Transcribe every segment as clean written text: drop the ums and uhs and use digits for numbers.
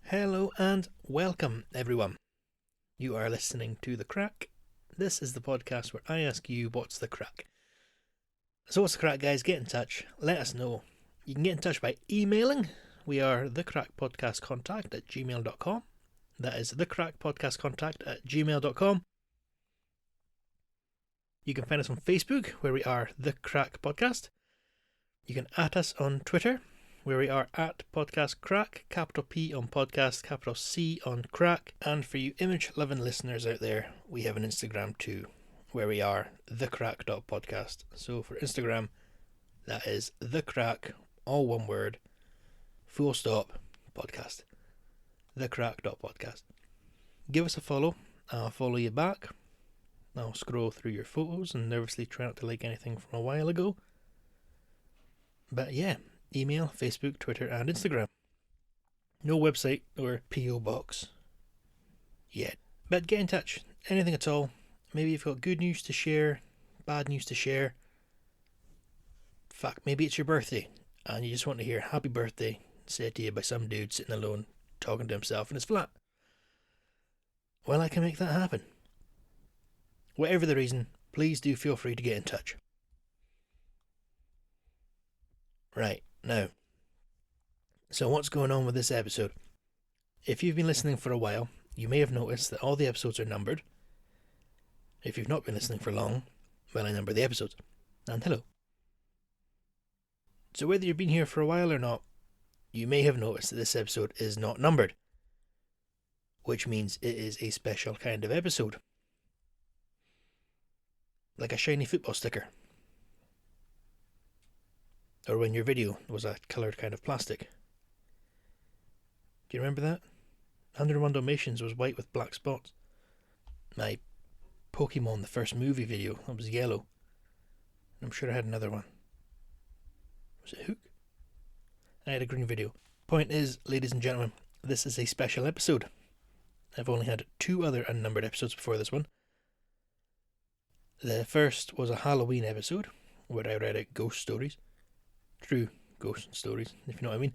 Hello and welcome, everyone. You are listening to The Crack. This is the podcast where I ask you what's the crack. So what's the crack, guys? Get in touch. Let us know. You can get in touch by emailing. We are thecrackpodcastcontact@gmail.com. That is thecrackpodcastcontact@gmail.com. You can find us on Facebook, where we are The Crack Podcast. You can at us on Twitter, where we are at Podcast Crack, capital P on podcast, capital C on crack. And for you image-loving listeners out there, we have an Instagram too, where we are thecrack.podcast. So for Instagram, that is thecrack, all one word, full stop, podcast. Thecrack.podcast. Give us a follow. I'll follow you back. I'll scroll through your photos and nervously try not to like anything from a while ago. But yeah, email, Facebook, Twitter, and Instagram. No website or P.O. box yet. But get in touch. Anything at all. Maybe you've got good news to share, bad news to share. Fuck, maybe it's your birthday and you just want to hear happy birthday said to you by some dude sitting alone talking to himself in his flat. Well, I can make that happen. Whatever the reason, please do feel free to get in touch. Right, now, so what's going on with this episode? If you've been listening for a while, you may have noticed that all the episodes are numbered. If you've not been listening for long, well, I number the episodes. And hello. So whether you've been here for a while or not, you may have noticed that this episode is not numbered, which means it is a special kind of episode. Like a shiny football sticker. Or when your video was a coloured kind of plastic. Do you remember that? 101 Dalmatians was white with black spots. My Pokemon, the first movie video, that was yellow. I'm sure I had another one. Was it Hook? I had a green video. Point is, ladies and gentlemen, this is a special episode. I've only had 2 other unnumbered episodes before this one. The first was a Halloween episode, where I read out ghost stories. True ghost stories, if you know what I mean.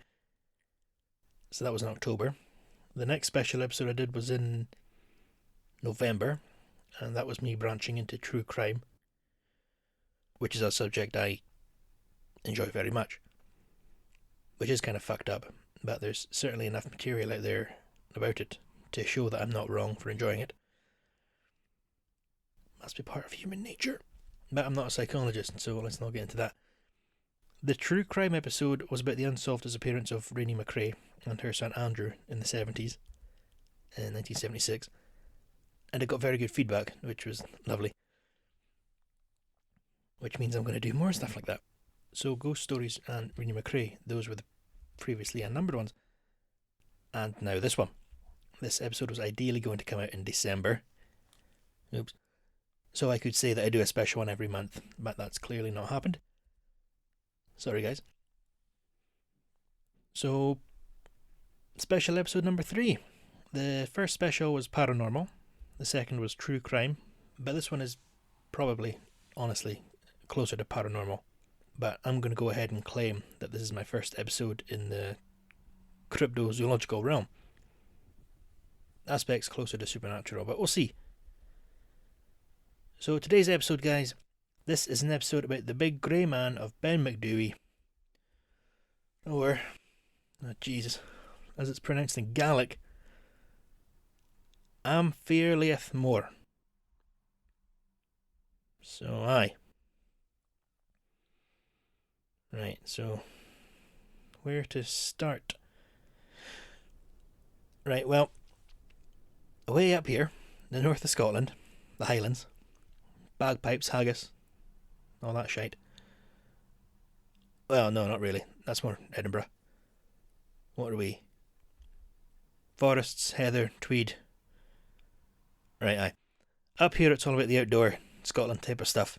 So that was in October. The next special episode I did was in November, and that was me branching into true crime, which is a subject I enjoy very much. Which is kind of fucked up, but there's certainly enough material out there about it to show that I'm not wrong for enjoying it. Must be part of human nature. But I'm not a psychologist, so let's not get into that. The true crime episode was about the unsolved disappearance of Rainey McRae and her son Andrew in the 70s, in 1976, and it got very good feedback, which was lovely. Which means I'm going to do more stuff like that. So Ghost Stories and Rainey McRae, those were the previously unnumbered ones. And now this one. This episode was ideally going to come out in December. Oops. So I could say that I do a special one every month, but that's clearly not happened. Sorry, guys. So, special episode number 3. The first special was Paranormal. The second was True Crime. But this one is probably, honestly, closer to Paranormal. But I'm going to go ahead and claim that this is my first episode in the cryptozoological realm. Aspects closer to supernatural, but we'll see. So today's episode, guys, this is an episode about the big grey man of Ben Macdui. Or, oh Jesus, as it's pronounced in Gaelic, Amphirliath Moor. So, aye. Right, so, where to start? Right, well, way up here, the north of Scotland, the Highlands, bagpipes, haggis, all that shite. Well, no, not really. That's more Edinburgh. What are we? Forests, heather, tweed. Right, aye. Up here it's all about the outdoor, Scotland type of stuff.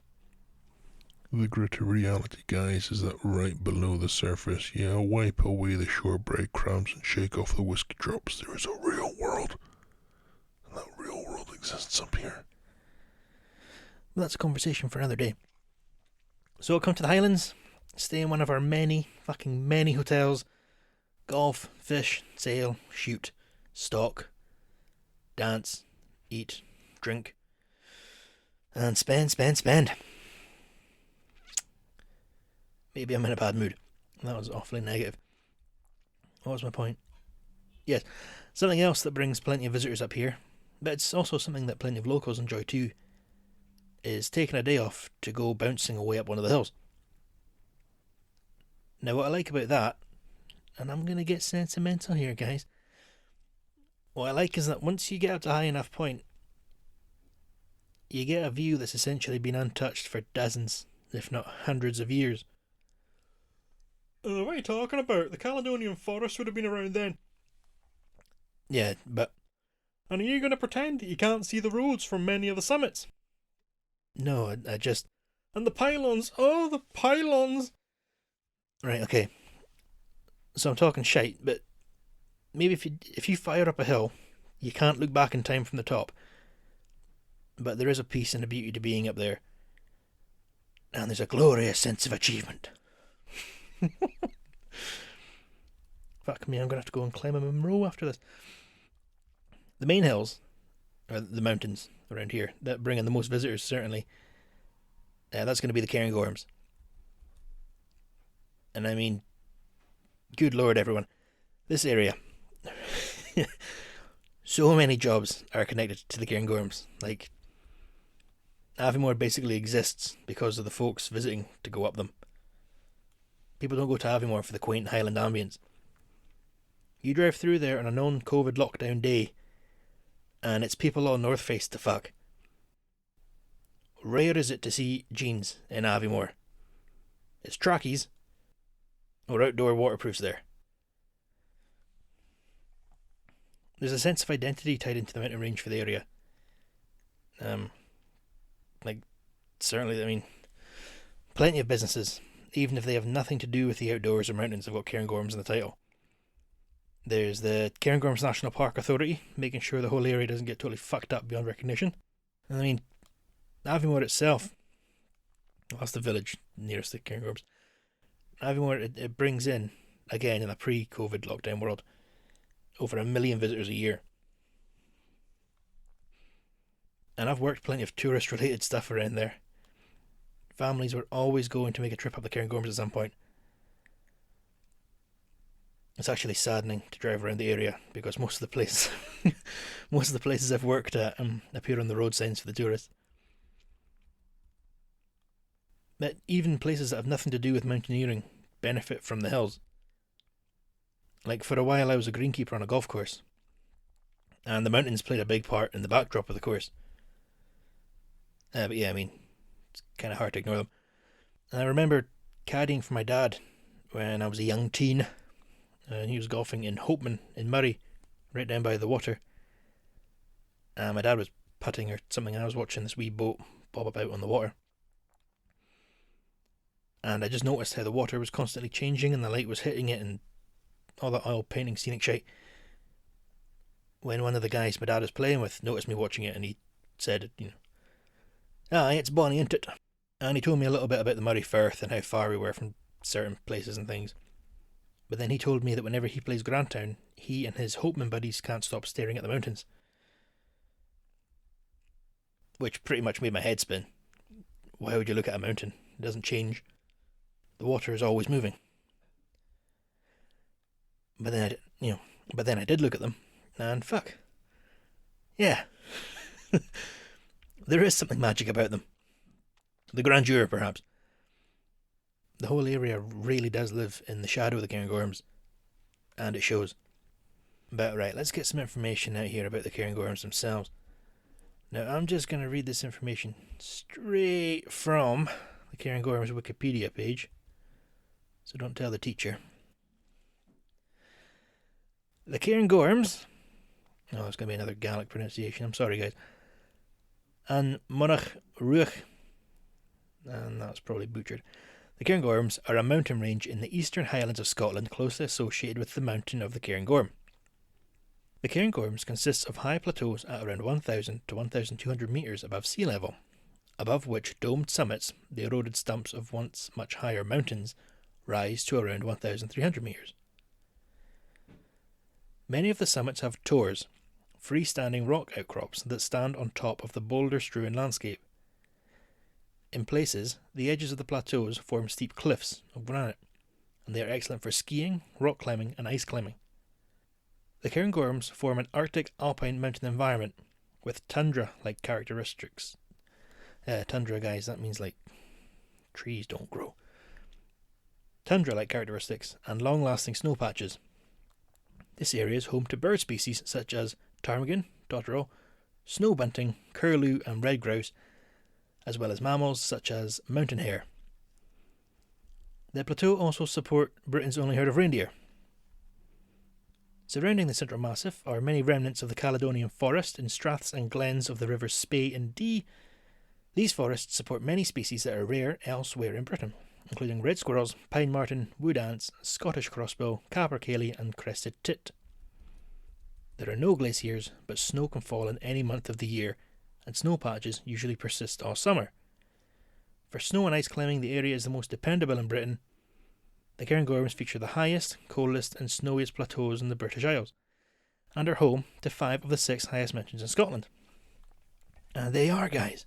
The gritty reality, guys, is that right below the surface, yeah, wipe away the shore breadcrumbs and shake off the whiskey drops. There is a real world. And that real world exists up here. Well, that's a conversation for another day. So I'll come to the Highlands, stay in one of our many hotels, golf, fish, sail, shoot. stalk, dance, eat, drink, and spend. Maybe I'm in a bad mood. That was awfully negative. What was my point? Yes, something else that brings plenty of visitors up here, but it's also something that plenty of locals enjoy too, is taking a day off to go bouncing away up one of the hills. Now, what I like about that, and I'm going to get sentimental here, guys, what I like is that once you get up to a high enough point, you get a view that's essentially been untouched for dozens, if not hundreds of years. What are you talking about? The Caledonian Forest would have been around then. Yeah, but... And are you going to pretend that you can't see the roads from many of the summits? No, I just... And the pylons! Oh, the pylons! Right, okay. So I'm talking shite, but... Maybe if you fire up a hill, you can't look back in time from the top. But there is a peace and a beauty to being up there. And there's a glorious sense of achievement. Fuck me, I'm going to have to go and climb a Monroe after this. The main hills, or the mountains around here, that bring in the most visitors, certainly, that's going to be the Cairngorms. And I mean, good lord, everyone. This area, so many jobs are connected to the Cairngorms. Like, Aviemore basically exists because of the folks visiting to go up them. People don't go to Aviemore for the quaint Highland ambience. You drive through there on a non-COVID lockdown day, and it's people on North Face to fuck. Rare is it to see jeans in Aviemore. It's trackies or outdoor waterproofs there. There's a sense of identity tied into the mountain range for the area. Certainly, I mean, plenty of businesses, even if they have nothing to do with the outdoors or mountains, have got Cairngorms in the title. There's the Cairngorms National Park Authority, making sure the whole area doesn't get totally fucked up beyond recognition. And I mean, Aviemore itself, well, that's the village nearest the Cairngorms. Aviemore, it brings in, again in a pre-COVID lockdown world, over 1 million visitors a year. And I've worked plenty of tourist-related stuff around there. Families were always going to make a trip up the Cairngorms at some point. It's actually saddening to drive around the area because most of the places I've worked at appear on the road signs for the tourists. But even places that have nothing to do with mountaineering benefit from the hills. Like, for a while I was a greenkeeper on a golf course, and the mountains played a big part in the backdrop of the course. But yeah, I mean, it's kind of hard to ignore them. And I remember caddying for my dad when I was a young teen, and he was golfing in Hopeman in Murray, right down by the water. And my dad was putting or something, and I was watching this wee boat bob about on the water. And I just noticed how the water was constantly changing and the light was hitting it and all that oil painting scenic shite. When one of the guys my dad was playing with noticed me watching it, and he said, aye, it's bonny, isn't it? And he told me a little bit about the Murray Firth and how far we were from certain places and things. But then he told me that whenever he plays Grantown, he and his Hopeman buddies can't stop staring at the mountains. Which pretty much made my head spin. Why would you look at a mountain? It doesn't change. The water is always moving. But then I did look at them, and fuck. Yeah. There is something magic about them. The grandeur, perhaps. The whole area really does live in the shadow of the Cairngorms, and it shows. But right, let's get some information out here about the Cairngorms themselves. Now, I'm just going to read this information straight from the Cairngorms Wikipedia page, so don't tell the teacher. The Cairngorms... Oh, it's going to be another Gaelic pronunciation, I'm sorry guys. And Monach Ruach, and that's probably butchered. The Cairngorms are a mountain range in the eastern highlands of Scotland closely associated with the mountain of the Cairngorm. The Cairngorms consists of high plateaus at around 1,000 to 1,200 metres above sea level, above which domed summits, the eroded stumps of once much higher mountains, rise to around 1,300 metres. Many of the summits have tors, freestanding rock outcrops that stand on top of the boulder-strewn landscape. In places, the edges of the plateaus form steep cliffs of granite, and they are excellent for skiing, rock climbing, and ice climbing. The Cairngorms form an Arctic alpine mountain environment with tundra-like characteristics. Tundra, guys, that means like trees don't grow. Tundra-like characteristics and long-lasting snow patches. This area is home to bird species such as ptarmigan, dotterel, snow bunting, curlew, and red grouse, as well as mammals such as mountain hare. The plateau also support Britain's only herd of reindeer. Surrounding the Central Massif are many remnants of the Caledonian forest in straths and glens of the rivers Spey and Dee. These forests support many species that are rare elsewhere in Britain, including red squirrels, pine marten, wood ants, Scottish crossbill, capercaillie, and crested tit. There are no glaciers, but snow can fall in any month of the year, and snow patches usually persist all summer. For snow and ice climbing, the area is the most dependable in Britain. The Cairngorms feature the highest, coldest, and snowiest plateaus in the British Isles, and are home to 5 of the 6 highest mountains in Scotland. And they are, guys,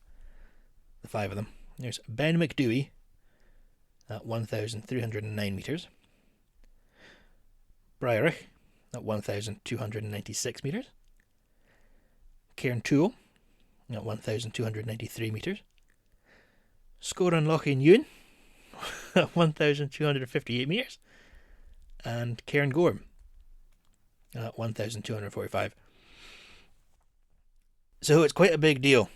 the 5 of them. There's Ben Macdui at 1,309 metres, Briarich at 1,296 metres, Cairntoul at 1,293 metres, Scoran Lochain Ewan at 1,258 metres, and Cairngorm at 1,245. So it's quite a big deal,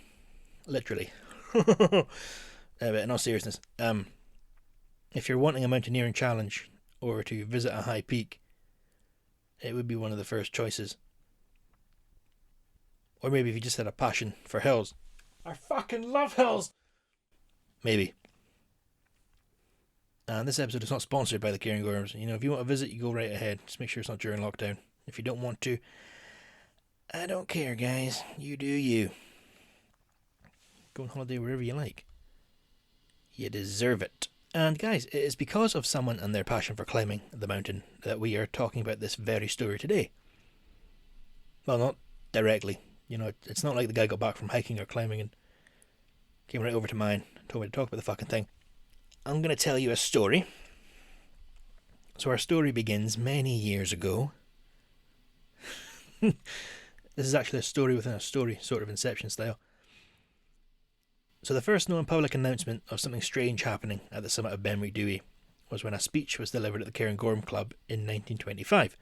literally. But in all seriousness, if you're wanting a mountaineering challenge or to visit a high peak, it would be one of the first choices. Or maybe if you just had a passion for hills. I fucking love hills! Maybe. And this episode is not sponsored by the Cairngorms. You know, if you want to visit, you go right ahead. Just make sure it's not during lockdown. If you don't want to, I don't care, guys. You do you. Go on holiday wherever you like. You deserve it. And guys, it is because of someone and their passion for climbing the mountain that we are talking about this very story today. Well, not directly. You know, it's not like the guy got back from hiking or climbing and came right over to mine and told me to talk about the fucking thing. I'm going to tell you a story. So our story begins many years ago. This is actually a story within a story, sort of Inception style. So the first known public announcement of something strange happening at the summit of Ben Macdui was when a speech was delivered at the Cairngorm Club in 1925.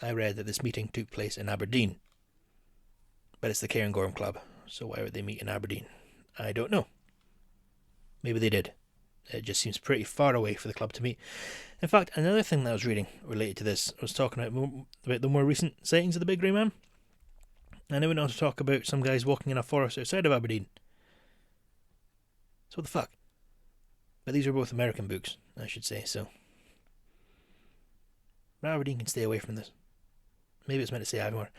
I read that this meeting took place in Aberdeen. But it's the Cairngorm Club, so why would they meet in Aberdeen? I don't know. Maybe they did. It just seems pretty far away for the club to meet. In fact, another thing that I was reading related to this was talking about the more recent sightings of the Big Grey Man. And I went on to talk about some guys walking in a forest outside of Aberdeen. So what the fuck? But these are both American books, I should say, so. But Aberdeen can stay away from this. Maybe it's meant to say Ivor.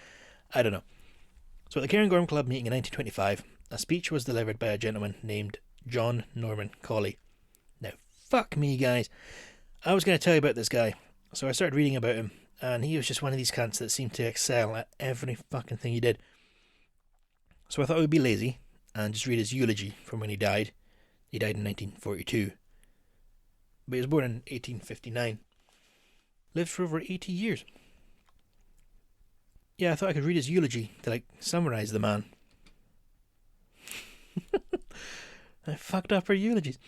I don't know. So at the Cairngorm Club meeting in 1925, a speech was delivered by a gentleman named John Norman Colley. Now, fuck me, guys. I was going to tell you about this guy, so I started reading about him, and he was just one of these cunts that seemed to excel at every fucking thing he did. So I thought I would be lazy and just read his eulogy from when he died. He died in 1942. But he was born in 1859. Lived for over 80 years. Yeah, I thought I could read his eulogy to, summarise the man. I fucked up our eulogies.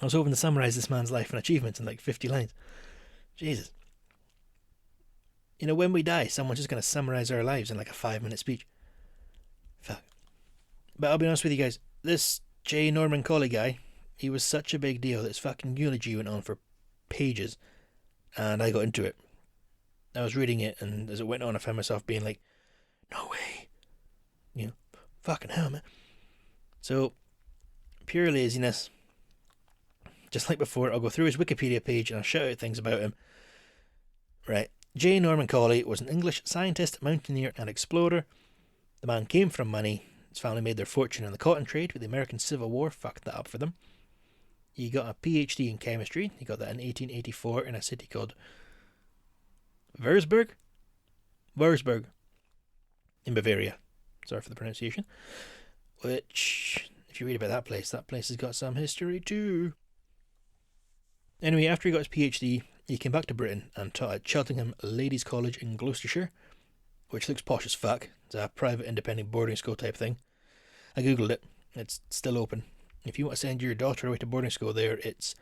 I was hoping to summarise this man's life and achievements in 50 lines. Jesus. You know, when we die, someone's just going to summarise our lives in a 5-minute speech. Fuck. But I'll be honest with you guys, this J. Norman Colley guy, he was such a big deal that his fucking eulogy went on for pages, and I got into it. I was reading it, and as it went on, I found myself being like, no way. You know, fucking hell, man. So, pure laziness. Just like before, I'll go through his Wikipedia page and I'll shout out things about him. Right. J. Norman Colley was an English scientist, mountaineer and explorer. The man came from money. His family made their fortune in the cotton trade, but the American Civil War fucked that up for them. He got a PhD in chemistry. He got that in 1884 in a city called Würzburg in Bavaria. Sorry for the pronunciation. Which, if you read about that place has got some history too. Anyway, after he got his PhD, he came back to Britain and taught at Cheltenham Ladies' College in Gloucestershire, which looks posh as fuck. It's a private independent boarding school type thing. I googled it. It's still open. If you want to send your daughter away to boarding school there, it's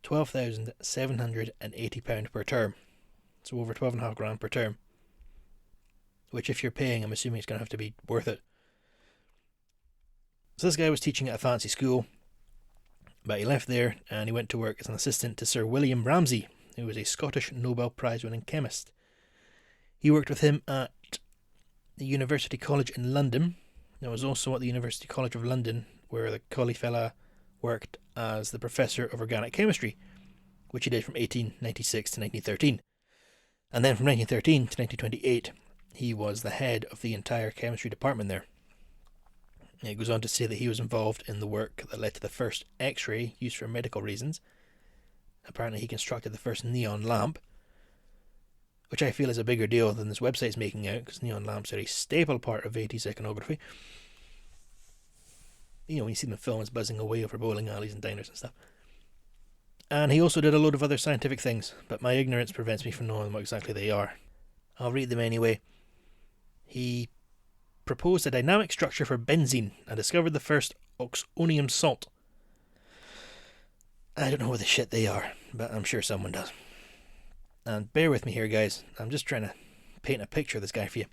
£12,780 per term. So over 12.5 grand per term. Which, if you're paying, I'm assuming it's going to have to be worth it. So this guy was teaching at a fancy school, but he left there and he went to work as an assistant to Sir William Ramsay, who was a Scottish Nobel Prize winning chemist. He worked with him at the University College in London. There was also at the University College of London, where the Colley fella worked as the Professor of Organic Chemistry, which he did from 1896 to 1913. And then from 1913 to 1928, he was the head of the entire chemistry department there. It goes on to say that he was involved in the work that led to the first X-ray used for medical reasons. Apparently he constructed the first neon lamp, which I feel is a bigger deal than this website's making out, because neon lamps are a staple part of 80s iconography. You know, when you see them in films buzzing away over bowling alleys and diners and stuff. And he also did a load of other scientific things, but my ignorance prevents me from knowing what exactly they are. I'll read them anyway. He proposed a dynamic structure for benzene and discovered the first oxonium salt. I don't know what the shit they are, but I'm sure someone does. And bear with me here, guys. I'm just trying to paint a picture of this guy for you.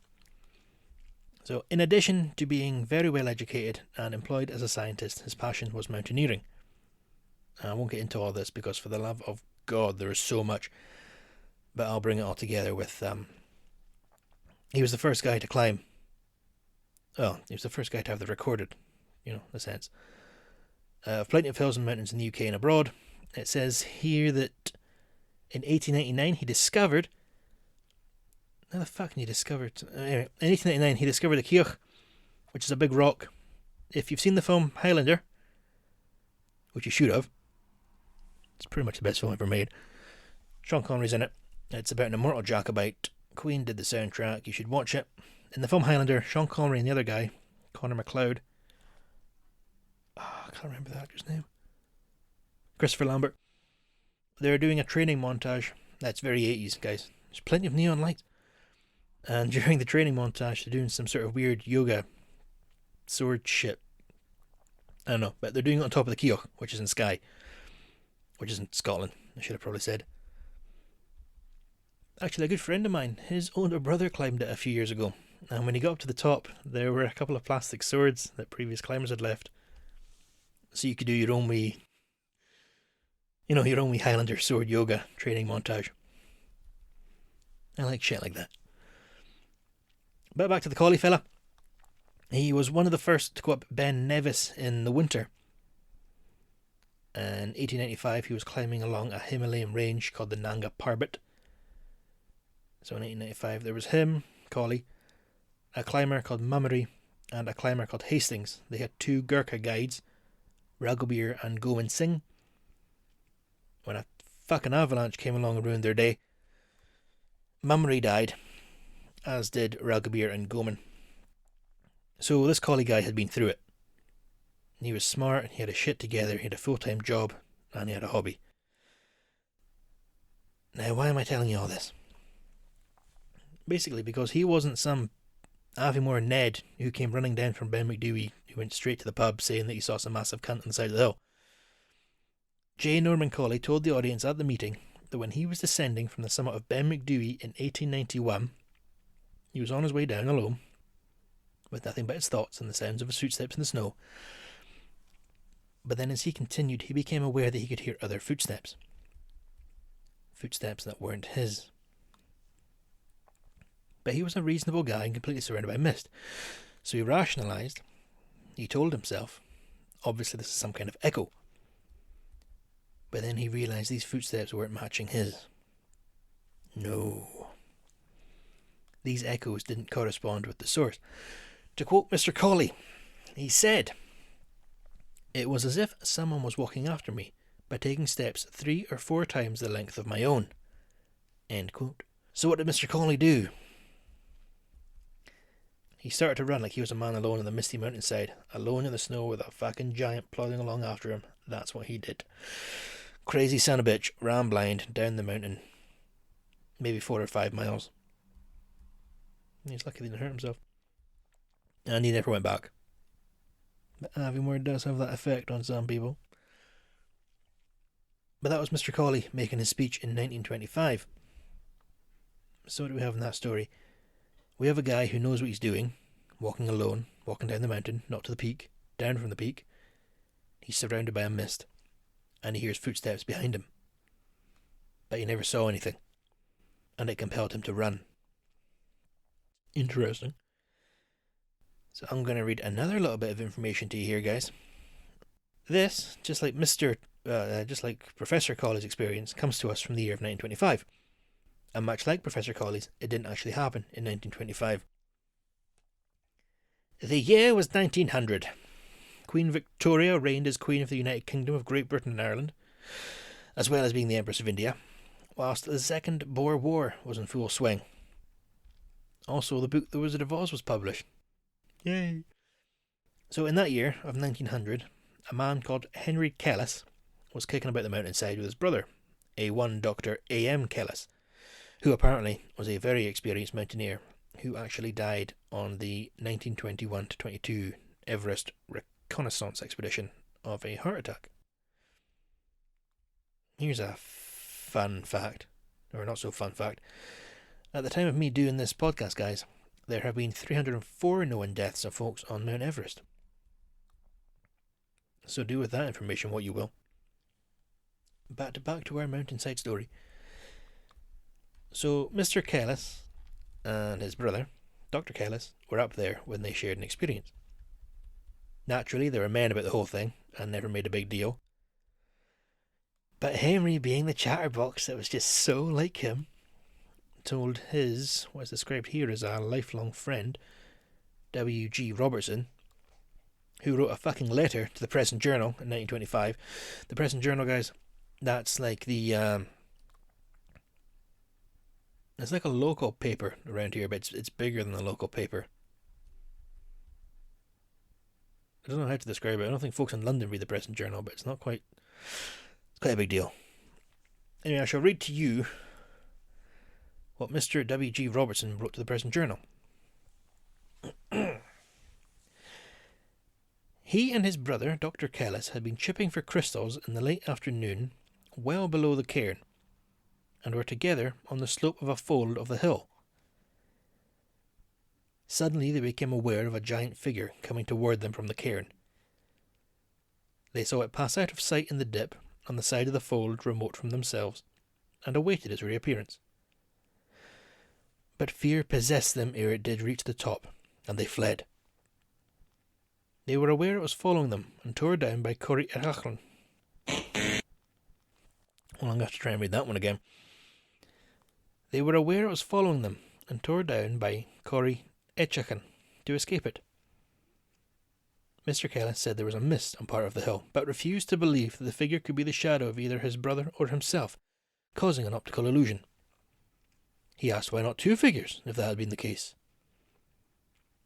So, in addition to being very well educated and employed as a scientist, his passion was mountaineering. I won't get into all this because, for the love of God, there is so much. But I'll bring it all together with... he was the first guy to climb. Well, he was the first guy to have the recorded, the sense. Plenty of hills and mountains in the UK and abroad. It says here that in 1899 he discovered... How the fuck can you discover it? Anyway, in 1899 he discovered the Keoch, which is a big rock. If you've seen the film Highlander, which you should have, it's pretty much the best film ever made. Sean Connery's in it. It's about an immortal Jacobite. Queen did the soundtrack. You should watch it. In the film Highlander, Sean Connery and the other guy, Connor MacLeod, I can't remember the actor's name, Christopher Lambert, they're doing a training montage. That's very 80s, guys. There's plenty of neon lights. And during the training montage, they're doing some sort of weird yoga sword shit. I don't know, but they're doing it on top of the Keoch, which is in Skye, which is in Scotland, I should have probably said. Actually, a good friend of mine, his older brother climbed it a few years ago, and when he got up to the top, there were a couple of plastic swords that previous climbers had left. So you could do your own wee, your own wee Highlander sword yoga training montage. I like shit like that. But back to the Colley fella. He was one of the first to go up Ben Nevis in the winter. In 1895, he was climbing along a Himalayan range called the Nanga Parbat. So in 1895, there was him, Colley, a climber called Mummery, and a climber called Hastings. They had two Gurkha guides, Raghubeer and Govind Singh. When a fucking avalanche came along and ruined their day, Mummery died, as did Raghubeer and Govind. So this Colley guy had been through it. He was smart, he had his shit together, he had a full-time job, and he had a hobby. Now, why am I telling you all this? Basically because he wasn't some Aviemore Ned who came running down from Ben Macdui, who went straight to the pub saying that he saw some massive cunt on the side of the hill. J. Norman Colley told the audience at the meeting that when he was descending from the summit of Ben Macdui in 1891, he was on his way down alone, with nothing but his thoughts and the sounds of his footsteps in the snow. But then as he continued, he became aware that he could hear other footsteps. Footsteps that weren't his. But he was a reasonable guy and completely surrounded by mist. So he rationalised. He told himself, obviously this is some kind of echo. But then he realised these footsteps weren't matching his. No. These echoes didn't correspond with the source. To quote Mr. Colley, he said, "It was as if someone was walking after me by taking steps 3 or 4 times the length of my own." End quote. So what did Mr. Connolly do? He started to run like he was a man alone in the misty mountainside, alone in the snow with a fucking giant plodding along after him. That's what he did. Crazy son of a bitch ran blind down the mountain, maybe 4 or 5 miles. He's lucky he didn't hurt himself. And he never went back. But having word does have that effect on some people. But that was Mr. Cawley making his speech in 1925. So what do we have in that story? We have a guy who knows what he's doing, walking alone, walking down the mountain, not to the peak, down from the peak. He's surrounded by a mist, and he hears footsteps behind him. But he never saw anything, and it compelled him to run. Interesting. So I'm going to read another little bit of information to you here, guys. This, just like Professor Cawley's experience, comes to us from the year of 1925. And much like Professor Cawley's, it didn't actually happen in 1925. The year was 1900. Queen Victoria reigned as Queen of the United Kingdom of Great Britain and Ireland, as well as being the Empress of India, whilst the Second Boer War was in full swing. Also, the book The Wizard of Oz was published. Yay! So in that year of 1900, a man called Henry Kellis was kicking about the mountainside with his brother, A1 Dr. A.M. Kellis, who apparently was a very experienced mountaineer who actually died on the 1921-22 Everest reconnaissance expedition of a heart attack. Here's a fun fact, or not so fun fact. At the time of me doing this podcast, guys, there have been 304 known deaths of folks on Mount Everest. So do with that information what you will. Back to our mountainside story. So Mr. Kellis and his brother, Dr. Kellis, were up there when they shared an experience. Naturally, they were men about the whole thing and never made a big deal. But Henry, being the chatterbox that was just so like him, told his, what's described here as a lifelong friend, W.G. Robertson, who wrote a fucking letter to the Press and Journal in 1925. The Press and Journal, guys, that's like the it's like a local paper around here, but it's bigger than the local paper. I don't know how to describe it. I don't think folks in London read the Press and Journal, but it's quite a big deal. Anyway, I shall read to you what Mr. W.G. Robertson wrote to the Press and Journal. He and his brother, Dr. Kellis, had been chipping for crystals in the late afternoon, well below the cairn, and were together on the slope of a fold of the hill. Suddenly they became aware of a giant figure coming toward them from the cairn. They saw it pass out of sight in the dip on the side of the fold remote from themselves, and awaited its reappearance. But fear possessed them ere it did reach the top, and they fled. They were aware it was following them, and tore down by Corrie Erachlan. Well, I'm going to have to try and read that one again. They were aware it was following them, and tore down by Corrie Etchachen to escape it. Mr. Kellis said there was a mist on part of the hill, but refused to believe that the figure could be the shadow of either his brother or himself, causing an optical illusion. He asked why not 2 figures, if that had been the case.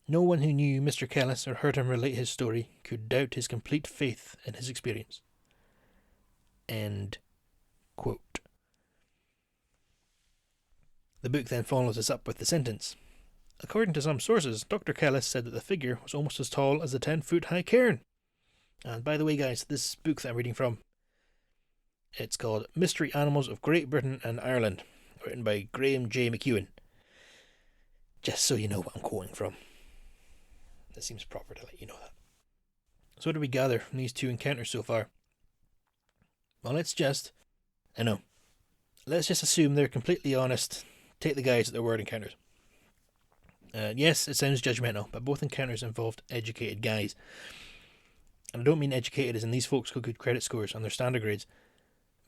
No one who knew Mr. Kellis or heard him relate his story could doubt his complete faith in his experience. End quote. The book then follows us up with the sentence. According to some sources, Dr. Kellis said that the figure was almost as tall as the 10-foot high cairn. And by the way, guys, this book that I'm reading from, it's called Mystery Animals of Great Britain and Ireland, written by Graham J. McEwen. Just so you know what I'm quoting from. It seems proper to let you know that. So what do we gather from these 2 encounters so far? Well, let's just assume they're completely honest. Take the guys at their word encounters. Yes, it sounds judgmental, but both encounters involved educated guys. And I don't mean educated as in these folks got good credit scores on their standard grades,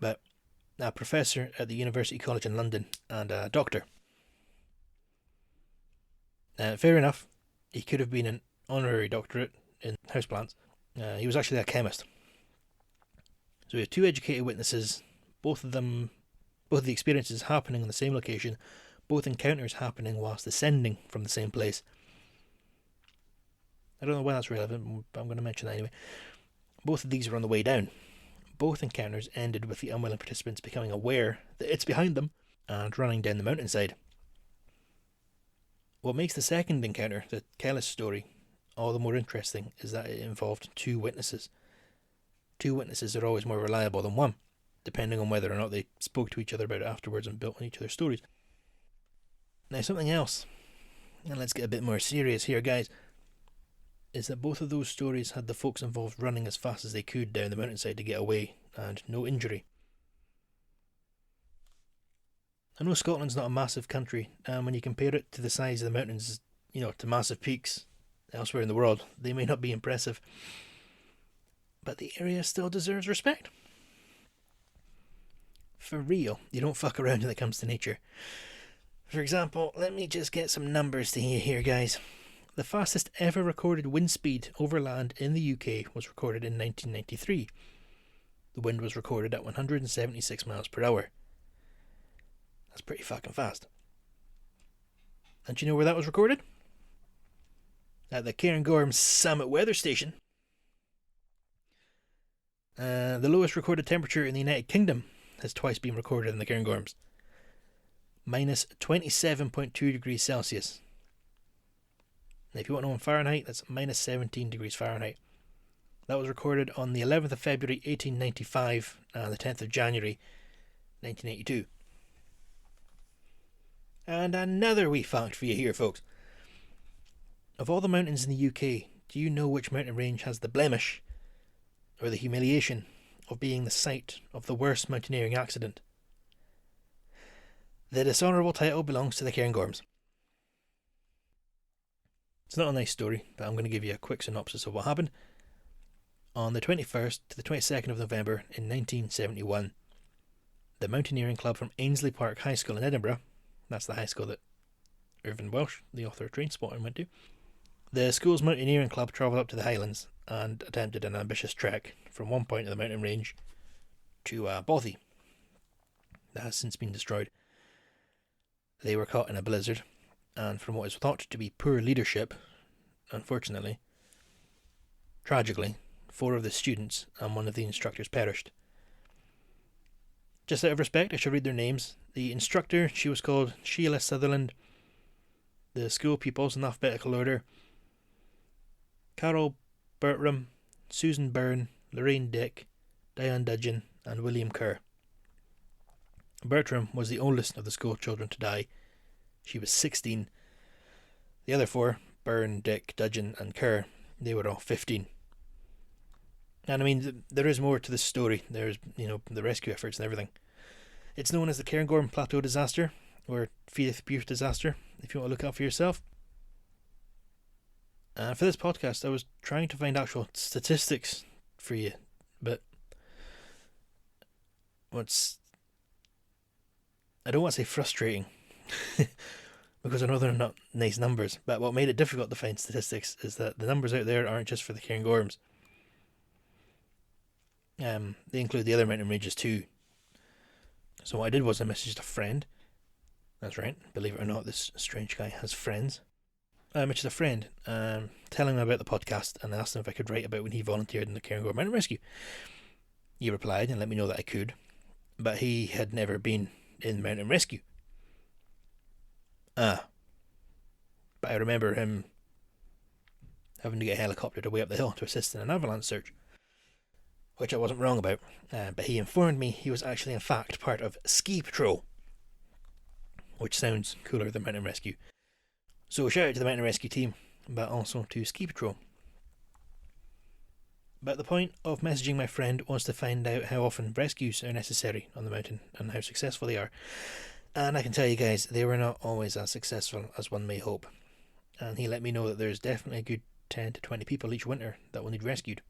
but a professor at the University College in London and a doctor. Fair enough, he could have been an honorary doctorate in houseplants. He was actually a chemist. So we have 2 educated witnesses, both of the experiences happening in the same location, both encounters happening whilst descending from the same place. I don't know why that's relevant, but I'm going to mention that anyway. Both of these were on the way down. Both encounters ended with the unwilling participants becoming aware that it's behind them and running down the mountainside. What makes the second encounter, the Kellis story, all the more interesting is that it involved 2 witnesses. 2 witnesses are always more reliable than one, depending on whether or not they spoke to each other about it afterwards and built on each other's stories. Now, something else, and let's get a bit more serious here, guys, is that both of those stories had the folks involved running as fast as they could down the mountainside to get away, and no injury. I know Scotland's not a massive country, and when you compare it to the size of the mountains, to massive peaks elsewhere in the world, they may not be impressive. But the area still deserves respect. For real, you don't fuck around when it comes to nature. For example, let me just get some numbers to you here, guys. The fastest ever recorded wind speed over land in the UK was recorded in 1993. The wind was recorded at 176 miles per hour. That's pretty fucking fast. And do you know where that was recorded? At the Cairngorms Summit Weather Station. The lowest recorded temperature in the United Kingdom has twice been recorded in the Cairngorms. Minus 27.2 degrees Celsius. Now, if you want to know in Fahrenheit, that's minus 17 degrees Fahrenheit. That was recorded on the 11th of February 1895 and the 10th of January 1982. And another wee fact for you here, folks. Of all the mountains in the UK, do you know which mountain range has the blemish, or the humiliation, of being the site of the worst mountaineering accident? The dishonourable title belongs to the Cairngorms. It's not a nice story, but I'm going to give you a quick synopsis of what happened. On the 21st to the 22nd of November in 1971, the mountaineering club from Ainsley Park High School in Edinburgh, that's the high school that Irvin Welsh, the author of Trainspotting, went to, the school's mountaineering club travelled up to the Highlands and attempted an ambitious trek from one point of the mountain range to Bothy. That has since been destroyed. They were caught in a blizzard, and from what is thought to be poor leadership, unfortunately, tragically, 4 of the students and 1 of the instructors perished. Just out of respect, I shall read their names. The instructor, she was called Sheila Sutherland. The school pupils in alphabetical order: Carol Bertram, Susan Byrne, Lorraine Dick, Diane Dudgeon, and William Kerr. Bertram was the oldest of the school children to die. She was 16. The other 4, Byrne, Dick, Dudgeon, and Kerr, they were all 15. And I mean, there is more to this story. There's, the rescue efforts and everything. It's known as the Cairngorm Plateau Disaster, or Fiach Butte Disaster, if you want to look it up for yourself. For this podcast, I was trying to find actual statistics for you, but I don't want to say frustrating, because I know they're not nice numbers, but what made it difficult to find statistics is that the numbers out there aren't just for the Cairngorms. They include the other mountain ranges too. So what I did was I messaged a friend. That's right, believe it or not, this strange guy has friends. I messaged a friend, telling him about the podcast, and I asked him if I could write about when he volunteered in the Cairngorm Mountain Rescue. He replied and let me know that I could, but he had never been in mountain rescue. But I remember him having to get helicoptered away up the hill to assist in an avalanche search, which I wasn't wrong about, but he informed me he was actually in fact part of Ski Patrol, which sounds cooler than Mountain Rescue. So shout out to the Mountain Rescue team, but also to Ski Patrol. But the point of messaging my friend was to find out how often rescues are necessary on the mountain and how successful they are. And I can tell you guys, they were not always as successful as one may hope. And he let me know that there's definitely a good 10 to 20 people each winter that will need rescued.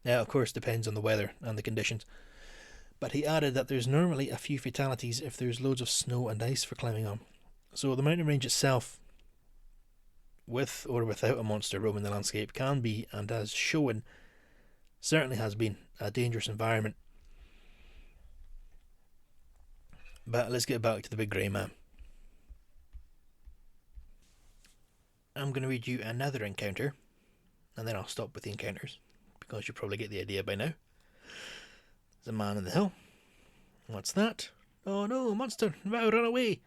Now, of course, depends on the weather and the conditions. But he added that there's normally a few fatalities if there's loads of snow and ice for climbing on. So the mountain range itself, with or without a monster roaming the landscape, can be, and as shown, certainly has been, a dangerous environment. But let's get back to the big grey man. I'm going to read you another encounter, and then I'll stop with the encounters, because you probably get the idea by now. There's a man in the hill. What's that? Oh no, monster! Wow, run away!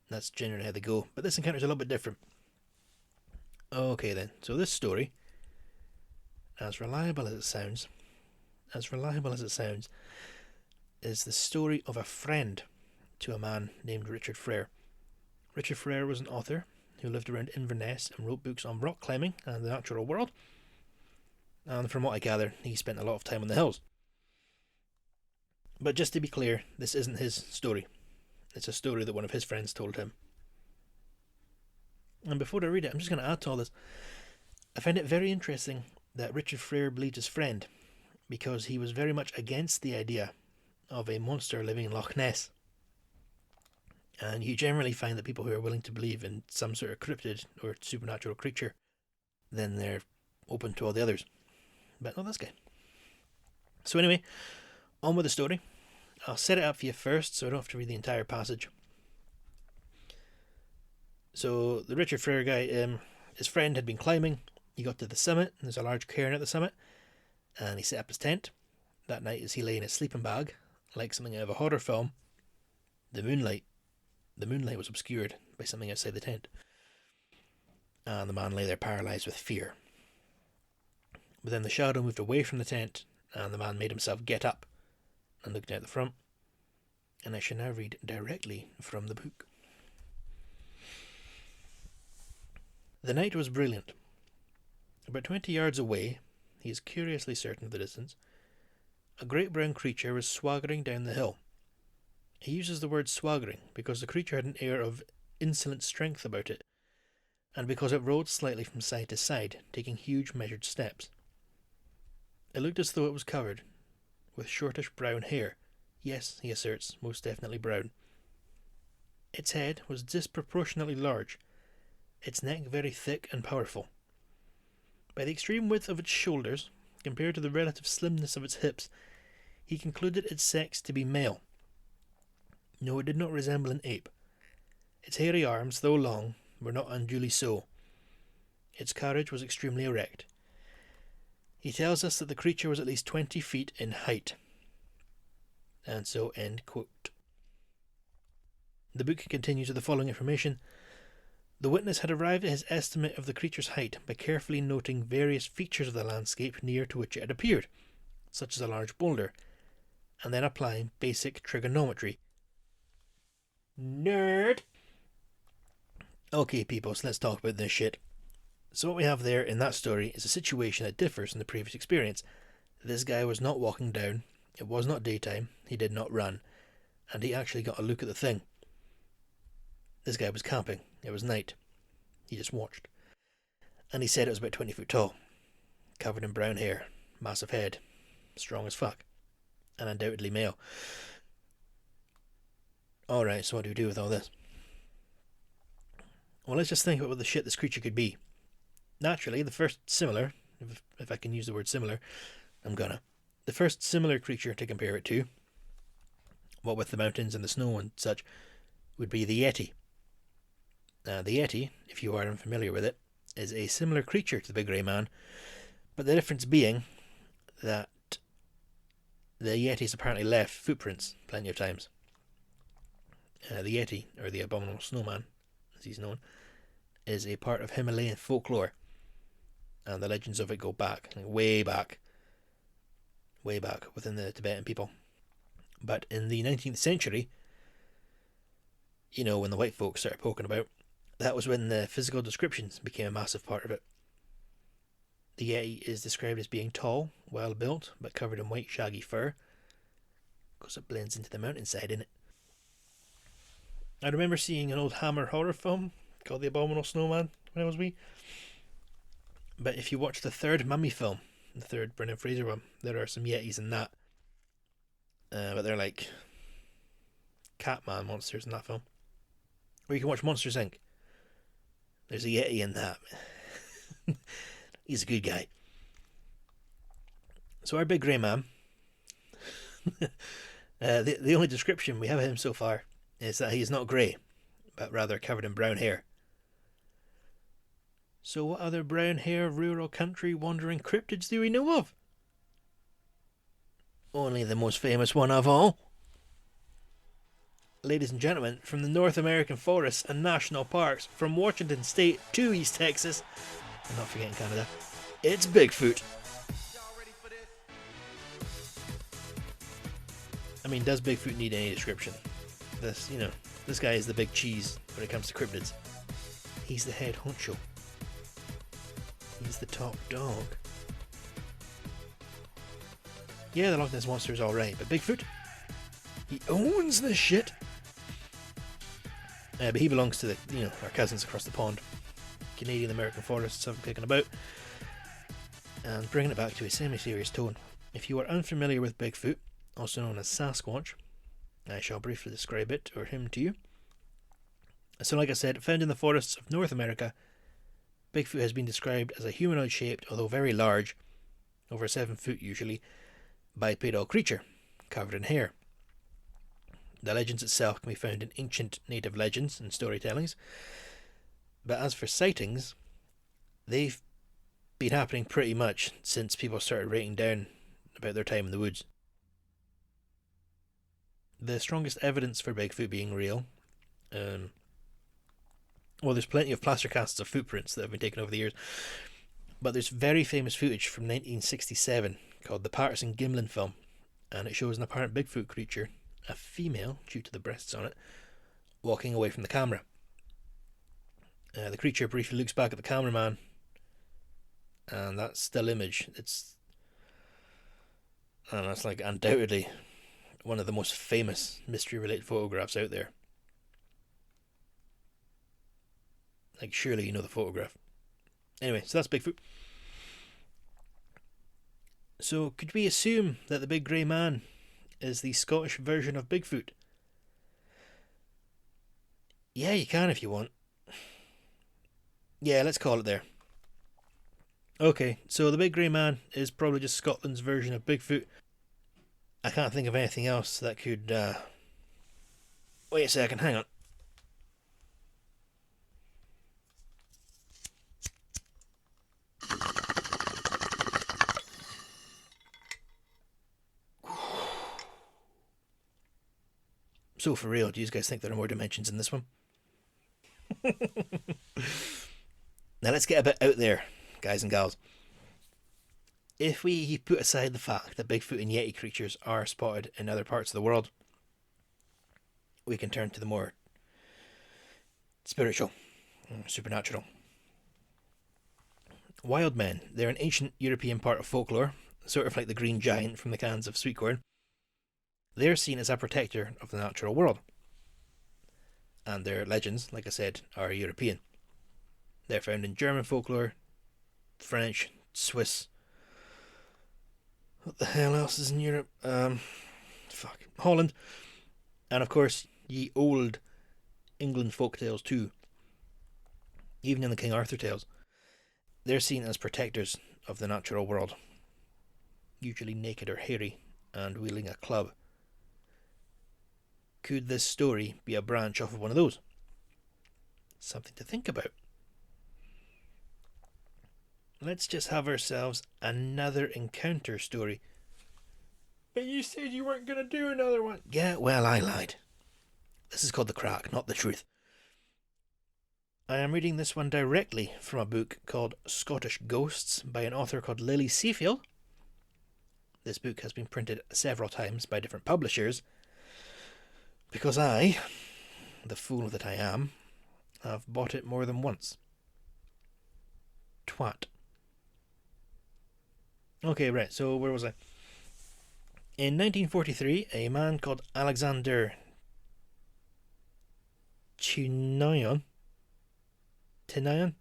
That's generally how they go, but this encounter's a little bit different. Okay then, so this story, as reliable as it sounds, is the story of a friend to a man named Richard Frere. Richard Frere was an author who lived around Inverness and wrote books on rock climbing and the natural world. And from what I gather, he spent a lot of time on the hills. But just to be clear, this isn't his story. It's a story that one of his friends told him. And before I read it, I'm just going to add to all this. I find it very interesting that Richard Frere believed his friend, because he was very much against the idea of a monster living in Loch Ness. And you generally find that people who are willing to believe in some sort of cryptid or supernatural creature, then they're open to all the others. But not this guy. So anyway, on with the story. I'll set it up for you first, so I don't have to read the entire passage. So the Richard Frere guy, his friend had been climbing. He got to the summit, and there's a large cairn at the summit, and he set up his tent. That night, as he lay in his sleeping bag, like something out of a horror film, the moonlight was obscured by something outside the tent, and the man lay there paralysed with fear. But then the shadow moved away from the tent, and the man made himself get up and looked out the front. And I shall now read directly from the book. The night was brilliant. About 20 yards away, he is curiously certain of the distance, a great brown creature was swaggering down the hill. He uses the word swaggering because the creature had an air of insolent strength about it, and because it rode slightly from side to side, taking huge measured steps. It looked as though it was covered with shortish brown hair. Yes, he asserts, most definitely brown. Its head was disproportionately large, its neck very thick and powerful. By the extreme width of its shoulders, compared to the relative slimness of its hips, he concluded its sex to be male. No, it did not resemble an ape. Its hairy arms, though long, were not unduly so. Its carriage was extremely erect. He tells us that the creature was at least 20 feet in height. And so end quote. The book continues with the following information. The witness had arrived at his estimate of the creature's height by carefully noting various features of the landscape near to which it had appeared, such as a large boulder, and then applying basic trigonometry. Nerd! Okay, people, so let's talk about this shit. So what we have there in that story is a situation that differs from the previous experience. This guy was not walking down, it was not daytime, he did not run, and he actually got a look at the thing. This guy was camping, it was night. He just watched. And he said it was about 20 foot tall, covered in brown hair, massive head, strong as fuck, and undoubtedly male. Alright, so what do we do with all this? Well, let's just think about what the shit this creature could be. Naturally, the first similar, if I can use the word similar, the first similar creature to compare it to, what with the mountains and the snow and such, would be the Yeti. The Yeti, if you are unfamiliar with it, is a similar creature to the big grey man, but the difference being that the Yeti's apparently left footprints plenty of times. The Yeti, or the abominable snowman, as he's known, is a part of Himalayan folklore, and the legends of it go back, way back within the Tibetan people. But in the 19th century, when the white folks started poking about, that was when the physical descriptions became a massive part of it. The Yeti is described as being tall, well built, but covered in white shaggy fur, because it blends into the mountainside, innit? I remember seeing an old Hammer horror film called The Abominable Snowman when I was wee. But if you watch the third Mummy film, the third Brendan Fraser one, there are some Yetis in that. But they're like Catman monsters in that film. Or you can watch Monsters Inc. There's a Yeti in that. He's a good guy. So our big grey man The only description we have of him so far is that he is not grey, but rather covered in brown hair. So what other brown hair, rural country wandering cryptids do we know of? Only the most famous one of all. Ladies and gentlemen, from the North American forests and national parks, from Washington State to East Texas, and not forgetting Canada, it's Bigfoot. I mean, does Bigfoot need any description? This guy is the big cheese when it comes to cryptids. He's the head honcho. He's the top dog. Yeah, the Loch Ness Monster is alright, but Bigfoot? He owns this shit! But he belongs to our cousins across the pond. Canadian American forests have kicking about. And bringing it back to a semi-serious tone. If you are unfamiliar with Bigfoot, also known as Sasquatch, I shall briefly describe it or him to you. So like I said, found in the forests of North America, Bigfoot has been described as a humanoid-shaped, although very large, over 7 foot usually, bipedal creature, covered in hair. The legends itself can be found in ancient native legends and storytellings, but as for sightings, they've been happening pretty much since people started writing down about their time in the woods. The strongest evidence for Bigfoot being real, there's plenty of plaster casts of footprints that have been taken over the years, but there's very famous footage from 1967 called the Patterson-Gimlin film, and it shows an apparent Bigfoot creature, a female due to the breasts on it, walking away from the camera. The creature briefly looks back at the cameraman, and that still image, it's like undoubtedly one of the most famous mystery-related photographs out there. Like, surely you know the photograph. Anyway, so that's Bigfoot. So, could we assume that the big grey man is the Scottish version of Bigfoot? Yeah, you can if you want. Yeah, let's call it there. Okay, so the big grey man is probably just Scotland's version of Bigfoot. I can't think of anything else that could... Wait a second, hang on. So for real, do you guys think there are more dimensions in this one? Now let's get a bit out there, guys and gals. If we put aside the fact that Bigfoot and Yeti creatures are spotted in other parts of the world, we can turn to the more spiritual, supernatural. Wild men, they're an ancient European part of folklore, sort of like the green giant from the cans of sweet corn. They're seen as a protector of the natural world. And their legends, like I said, are European. They're found in German folklore, French, Swiss. What the hell else is in Europe? Holland. And of course, ye old England folk tales too. Even in the King Arthur tales. They're seen as protectors of the natural world. Usually naked or hairy, and wielding a club. Could this story be a branch off of one of those? Something to think about. Let's just have ourselves another encounter story. But you said you weren't going to do another one. Yeah, well, I lied. This is called The Crack, not The Truth. I am reading this one directly from a book called Scottish Ghosts by an author called Lily Seafield. This book has been printed several times by different publishers, because I, the fool that I am, have bought it more than once. Twat. Okay, right, so where was I? In 1943, a man called Alexander Tenion, Tewnion,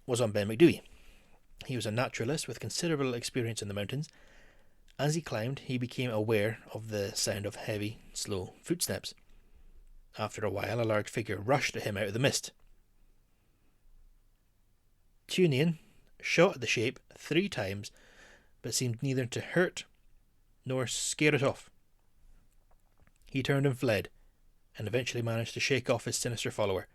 was on Ben Macdui. He was a naturalist with considerable experience in the mountains. As he climbed, he became aware of the sound of heavy, slow footsteps. After a while, a large figure rushed at him out of the mist. Tewnion shot at the shape 3 times but seemed neither to hurt nor scare it off. He turned and fled, and eventually managed to shake off his sinister follower.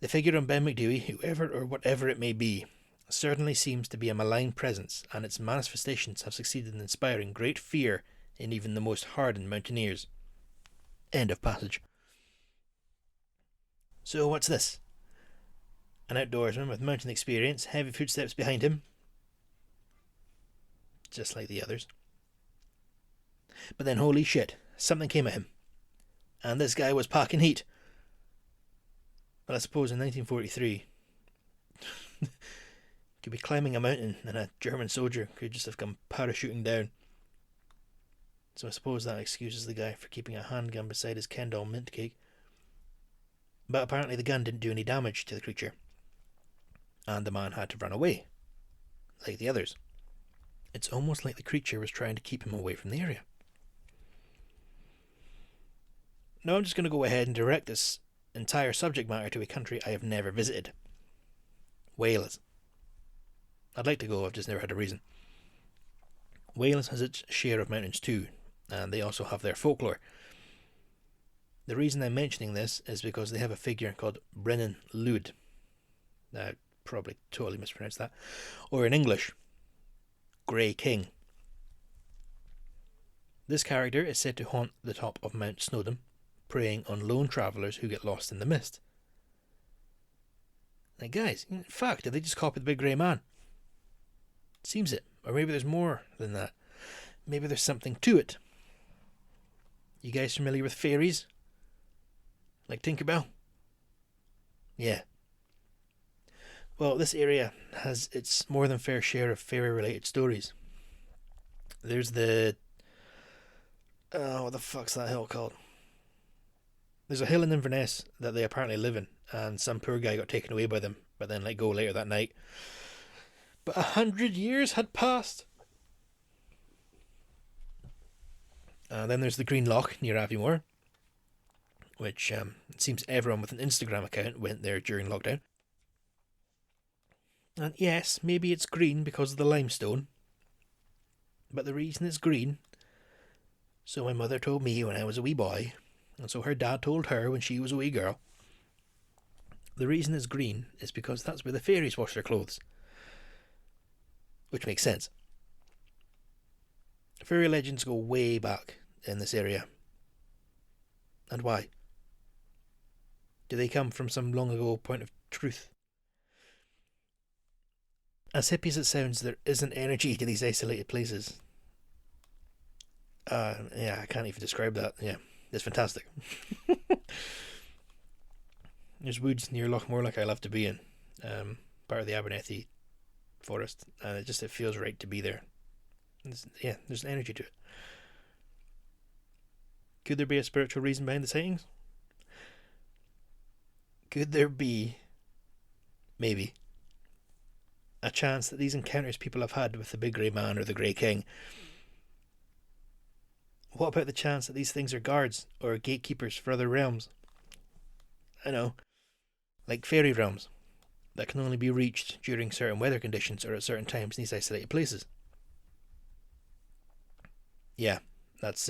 The figure on Ben Macdui, whoever or whatever it may be, certainly seems to be a malign presence, and its manifestations have succeeded in inspiring great fear in even the most hardened mountaineers. End of passage. So what's this? An outdoorsman with mountain experience, heavy footsteps behind him, just like the others. But then, holy shit, something came at him. And this guy was packing heat. But I suppose in 1943, could be climbing a mountain and a German soldier could just have come parachuting down. So I suppose that excuses the guy for keeping a handgun beside his Kendall mint cake. But apparently the gun didn't do any damage to the creature, and the man had to run away, like the others. It's almost like the creature was trying to keep him away from the area. Now I'm just going to go ahead and direct this entire subject matter to a country I have never visited. Wales. I'd like to go, I've just never had a reason. Wales has its share of mountains too, and they also have their folklore. The reason I'm mentioning this is because they have a figure called Brynn Lwyd. I probably totally mispronounced that. Or in English, Grey King. This character is said to haunt the top of Mount Snowdon, preying on lone travellers who get lost in the mist. Now guys, in fact, did they just copy the Big Grey Man? Seems it. Or maybe there's more than that. Maybe there's something to it. You guys familiar with fairies? Like Tinkerbell? Yeah. Well, this area has its more than fair share of fairy-related stories. There's the... what the fuck's that hill called? There's a hill in Inverness that they apparently live in, and some poor guy got taken away by them, but then let go later that night. But 100 years had passed. Then there's the Green Loch near Aviemore, which it seems everyone with an Instagram account went there during lockdown. And yes, maybe it's green because of the limestone, but the reason it's green, so my mother told me when I was a wee boy, and so her dad told her when she was a wee girl, the reason it's green is because that's where the fairies wash their clothes. Which makes sense. Fairy legends go way back in this area. And why? Do they come from some long ago point of truth? As hippie as it sounds, there is an energy to these isolated places. Yeah, I can't even describe that. Yeah, it's fantastic. There's woods near Loch Morlich I love to be in. Part of the Abernethy forest, and it feels right to be there. There's an energy to it. Could there be a spiritual reason behind the sightings? Could there be, maybe, a chance that these encounters people have had with the Big Grey Man or the Grey King? What about the chance that these things are guards or gatekeepers for other realms? I know, like fairy realms that can only be reached during certain weather conditions or at certain times in these isolated places. Yeah, that's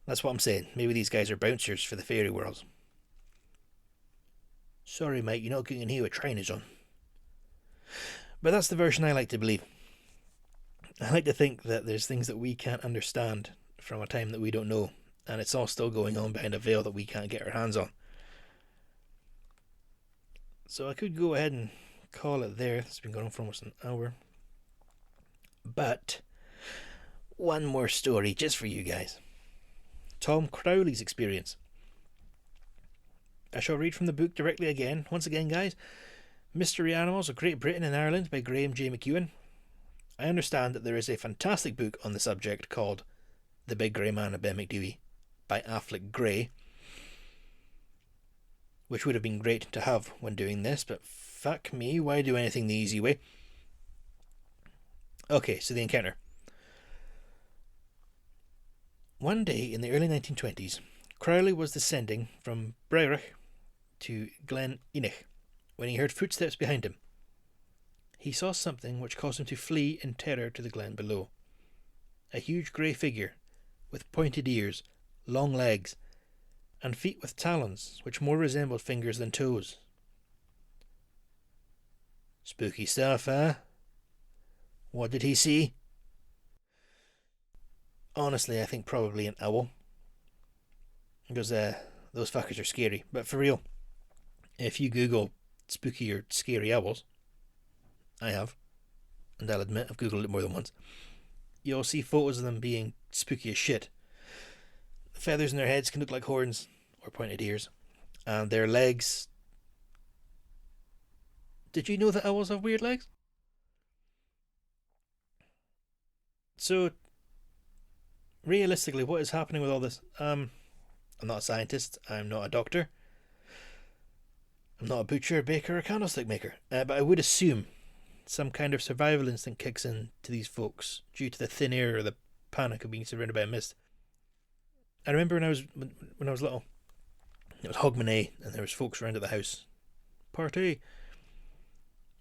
what I'm saying. Maybe these guys are bouncers for the fairy worlds. Sorry, mate, you're not getting here with trainers on. But that's the version I like to believe. I like to think that there's things that we can't understand from a time that we don't know, and it's all still going on behind a veil that we can't get our hands on. So I could go ahead and call it there. It's been going on for almost an hour. But one more story just for you guys. Tom Crowley's experience. I shall read from the book directly again. Once again, guys, Mystery Animals of Great Britain and Ireland by Graham J. McEwen. I understand that there is a fantastic book on the subject called The Big Grey Man of Ben Macdui by Affleck Gray, which would have been great to have when doing this, but fuck me, why do anything the easy way? Okay, so the encounter. One day in the early 1920s, Crowley was descending from Breirich to Glen Inich when he heard footsteps behind him. he saw something which caused him to flee in terror to the glen below. A huge grey figure, with pointed ears, long legs, and feet with talons which more resembled fingers than toes. Spooky stuff, eh? What did he see? Honestly, I think probably an owl. Because those fuckers are scary. But for real, if you Google spooky or scary owls, I have, and I'll admit I've Googled it more than once, you'll see photos of them being spooky as shit. The feathers in their heads can look like horns or pointed ears, and their legs. Did you know that owls have weird legs? So, realistically, what is happening with all this? I'm not a scientist. I'm not a doctor. I'm not a butcher, baker, or candlestick maker. But I would assume some kind of survival instinct kicks in to these folks due to the thin air or the panic of being surrounded by a mist. I remember when I was little, it was Hogmanay, and there was folks around at the house. Party.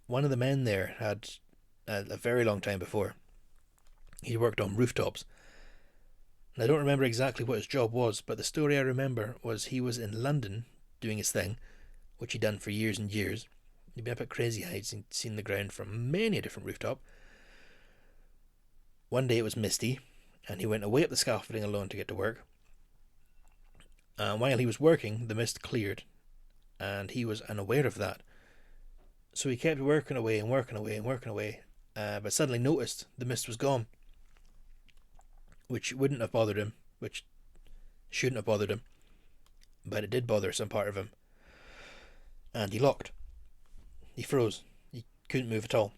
One of the men there had, a very long time before, he worked on rooftops. And I don't remember exactly what his job was, but the story I remember was he was in London doing his thing, which he'd done for years and years. He'd been up at crazy heights and seen the ground from many a different rooftop. One day it was misty, and he went away up the scaffolding alone to get to work. And while he was working, the mist cleared, and he was unaware of that. So he kept working away and working away and working away, but suddenly noticed the mist was gone, which wouldn't have bothered him, which shouldn't have bothered him, but it did bother some part of him. And he locked. He froze. He couldn't move at all.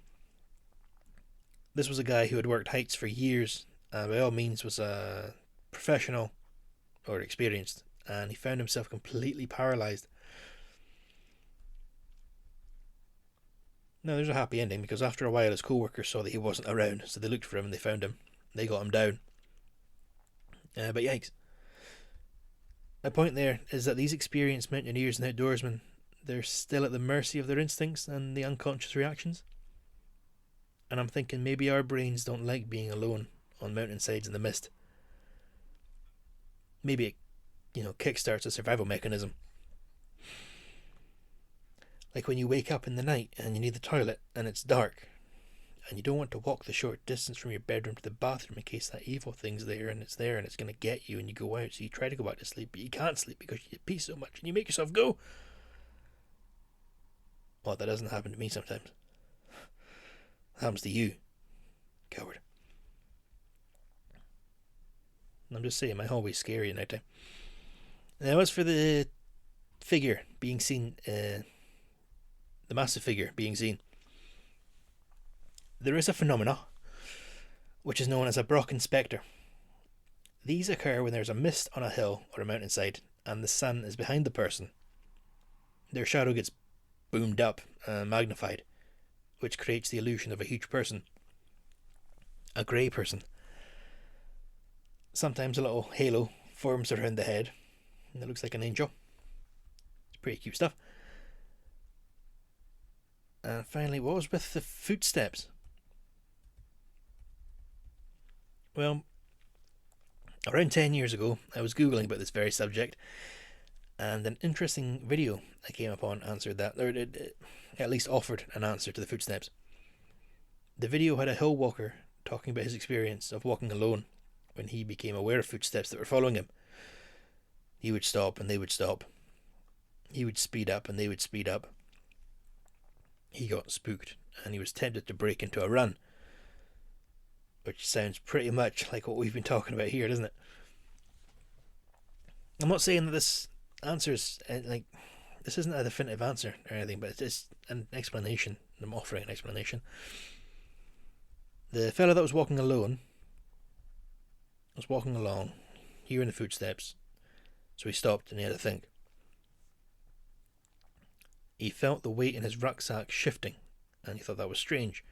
This was a guy who had worked heights for years, and by all means was a professional or experienced, and he found himself completely paralysed. Now, there's a happy ending, because after a while his co-workers saw that he wasn't around, so they looked for him and they found him. They got him down. But yikes. My point there is that these experienced mountaineers and outdoorsmen, they're still at the mercy of their instincts and the unconscious reactions. And I'm thinking maybe our brains don't like being alone on mountainsides in the mist. Maybe it, kickstarts a survival mechanism. Like when you wake up in the night and you need the toilet and it's dark, and you don't want to walk the short distance from your bedroom to the bathroom in case that evil thing's there and it's going to get you, and you go out, so you try to go back to sleep, but you can't sleep because you pee so much and you make yourself go. Well, that doesn't happen to me sometimes. It happens to you, coward. I'm just saying, my hallway's scary at night time. Now, as for the figure being seen, the massive figure being seen, there is a phenomena which is known as a Brocken spectre. These occur when there's a mist on a hill or a mountainside and the sun is behind the person. Their shadow gets boomed up and magnified, which creates the illusion of a huge person. A grey person. Sometimes a little halo forms around the head and it looks like an angel. It's pretty cute stuff. And finally, what was with the footsteps? Well, around 10 years ago, I was Googling about this very subject, and an interesting video I came upon answered that, or it at least offered an answer to the footsteps. The video had a hill walker talking about his experience of walking alone when he became aware of footsteps that were following him. He would stop and they would stop. He would speed up and they would speed up. He got spooked and he was tempted to break into a run, which sounds pretty much like what we've been talking about here, doesn't it? I'm not saying that this answers, this isn't a definitive answer or anything, but it's an explanation. I'm offering an explanation. The fellow that was walking alone was walking along, hearing the footsteps, so he stopped and he had to think. He felt the weight in his rucksack shifting, and he thought that was strange.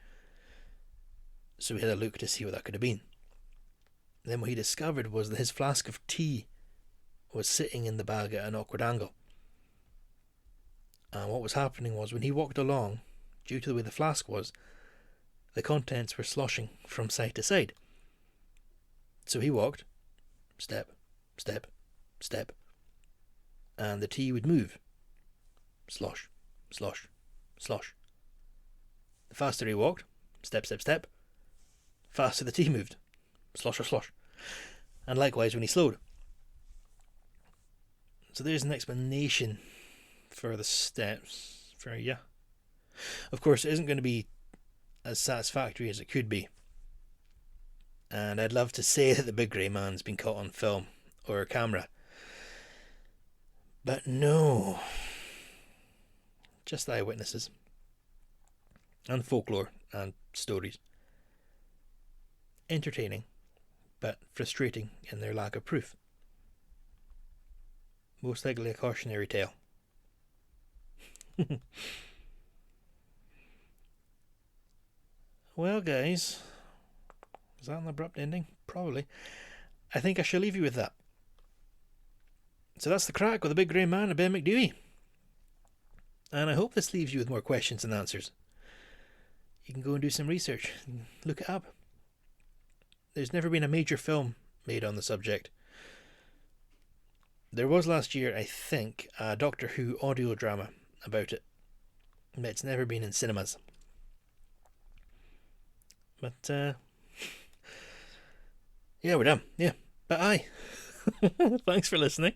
So he had a look to see what that could have been. Then what he discovered was that his flask of tea was sitting in the bag at an awkward angle. And what was happening was, when he walked along, due to the way the flask was, the contents were sloshing from side to side. So he walked, step, step, step, and the tea would move. Slosh, slosh, slosh. The faster he walked, step, step, step, faster the tea moved. Slosh or slosh. And likewise when he slowed. So there's an explanation for the steps for you. Of course, it isn't going to be as satisfactory as it could be. And I'd love to say that the big grey man's been caught on film or camera. But no. Just eyewitnesses. And folklore and stories. Entertaining, but frustrating in their lack of proof. Most likely a cautionary tale. Well, guys, is that an abrupt ending? Probably. I think I shall leave you with that. So that's The Crack with the Big Grey Man and Ben Macdui. And I hope this leaves you with more questions than answers. You can go and do some research and look it up. There's never been a major film made on the subject. There was last year, I think, a Doctor Who audio drama about it. But it's never been in cinemas. But, yeah, we're done. Yeah. But aye. Thanks for listening.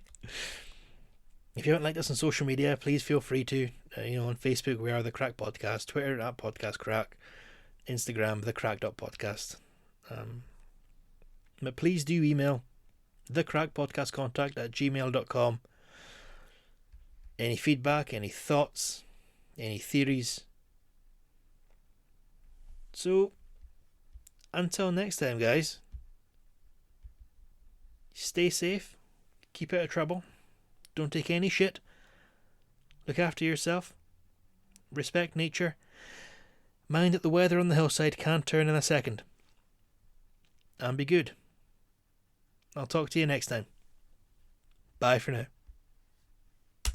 If you haven't liked us on social media, please feel free to. On Facebook, we are The Crack Podcast. Twitter, at Podcast Crack. Instagram, thecrack.podcast. But please do email thecrackpodcastcontact@gmail.com. Any feedback, any thoughts, any theories. So, until next time, guys, stay safe, keep out of trouble, don't take any shit, look after yourself, respect nature, mind that the weather on the hillside can turn in a second, and be good. I'll talk to you next time. Bye for now.